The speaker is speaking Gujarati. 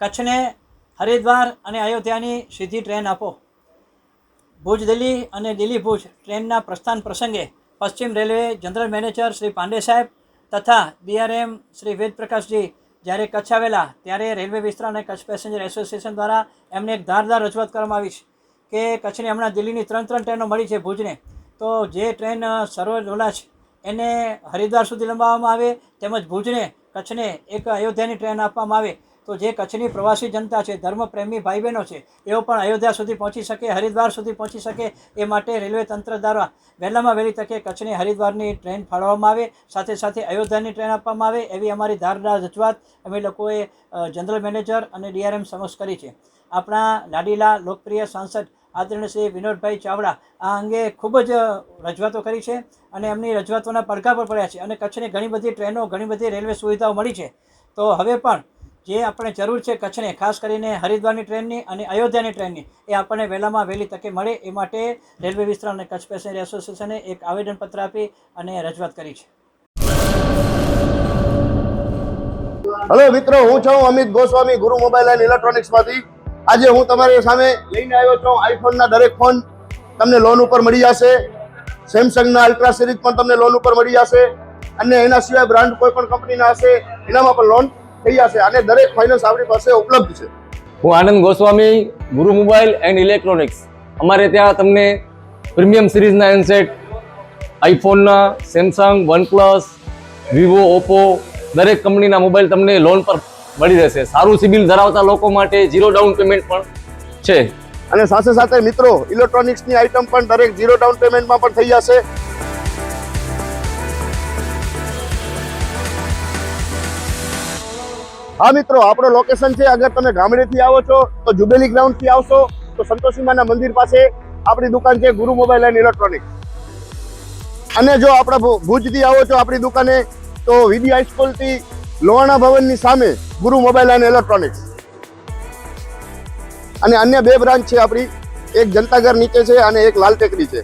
કચ્છને હરિદ્વાર અને અયોધ્યાની સીધી ટ્રેન આપો. ભુજ દિલ્હી અને દિલ્હી ભુજ ટ્રેનના પ્રસ્થાન પ્રસંગે પશ્ચિમ railway general manager Shri Pandey સાહેબ તથા DRM શ્રી વેદ પ્રકાશજી જ્યારે કચ્છ આવેલા ત્યારે રેલવે વિસ્તરણ અને કચ્છ પેસેન્જર એસોસિએશન દ્વારા એમને એક ધારદાર રજૂઆત કરવામાં આવી છે કે કચ્છને હમણાં દિલ્હીની 3 ટ્રેનો મળી છે ભુજને, તો જે ટ્રેન સરોવર ડોલા છે એને હરિદ્વાર સુધી લંબાવવામાં આવે, તેમજ ભુજને કચ્છને એક અયોધ્યાની ટ્રેન આપવામાં આવે તો જે કચ્છની પ્રવાસી જનતા છે, ધર્મપ્રેમી ભાઈ બહેનો છે, એઓ પણ અયોધ્યા સુધી પહોંચી શકે, હરિદ્વાર સુધી પહોંચી શકે. એ માટે રેલવે તંત્ર દ્વારા વહેલામાં વહેલી તકે કચ્છને હરિદ્વારની ટ્રેન ફાળવવામાં આવે, સાથે સાથે અયોધ્યાની ટ્રેન આપવામાં આવે એવી અમારી ધારદાર રજૂઆત અમે લોકોએ જનરલ મેનેજર અને DRM સમક્ષ કરી છે. આપણા લાડીલા લોકપ્રિય સાંસદ આદરણીય શ્રી વિનોદભાઈ ચાવડા આ અંગે ખૂબ જ રજૂઆતો કરી છે અને એમની રજૂઆતોના પડઘા પર પડ્યા છે અને કચ્છને ઘણી બધી ટ્રેનો, ઘણી બધી રેલવે સુવિધાઓ મળી છે. તો હવે પણ જે આપણે જરૂર છે કચ્છને, ખાસ કરીને હરિદ્વારની ટ્રેનની અને અયોધ્યાની ટ્રેનની, એ આપણને વહેલામાં વહેલી તકે મળે એ માટે રેલવે વિસ્તરણ અને કચ્છ પેસેન્જર એસોસિએશને એક આવેદનપત્ર આપી અને રજૂઆત કરી છે. હેલો મિત્રો, હું છું અમિત ગોસ્વામી, ગુરુ મોબાઈલ એન્ડ ઇલેક્ટ્રોનિક્સમાંથી. આજે હું તમારી સામે લઈને આવ્યો છું આઈફોનના દરેક ફોન તમને લોન ઉપર મળી જશે. સેમસંગના અલ્ટ્રા સિરીઝ પણ તમને લોન ઉપર મળી જશે અને એના સિવાય બ્રાન્ડ કોઈ પણ કંપનીના હશે એનામાં પણ લોન થઈ જશે અને દરેક ફાઇનાન્સ આપણી પાસે ઉપલબ્ધ છે. હું આનંદ ગોસ્વામી, ગુરુ મોબાઈલ એન્ડ ઇલેક્ટ્રોનિક્સ. અમારે ત્યાં તમને પ્રીમિયમ સિરીઝના હેન્ડસેટ, આઈફોનના, સેમસંગ, વનપ્લસ, વિવો, ઓપ્પો દરેક કંપનીના મોબાઈલ તમને લોન પર મળી રહેશે. સારું સિબિલ ધરાવતા લોકો માટે 0 ડાઉન પેમેન્ટ પણ છે. અને સાથે સાથે મિત્રો ઇલેક્ટ્રોનિક્સની આઇટમ પણ દરેક 0 ડાઉન પેમેન્ટમાં પણ થઈ જશે. હા મિત્રો, આપણો લોકેશન છે, અગર તમે ગામડેથી આવો છો તો જુબેલી ગ્રાઉન્ડથી આવશો તો સંતોષીમાના મંદિર પાસે આપણી દુકાન છે ગુરુ મોબાઈલ એન્ડ ઇલેક્ટ્રોનિક્સ. અને જો આપણે ભુજથી આવો છો આપણી દુકાને તો VD હાઈસ્કૂલથી લોહાણા ભવનની સામે ગુરુ મોબાઈલ એન્ડ ઇલેક્ટ્રોનિક્સ. અને અન્ય 2 બ્રાન્ચ છે આપણી, એક જનતાગર નીચે છે અને એક લાલ ટેકરી છે.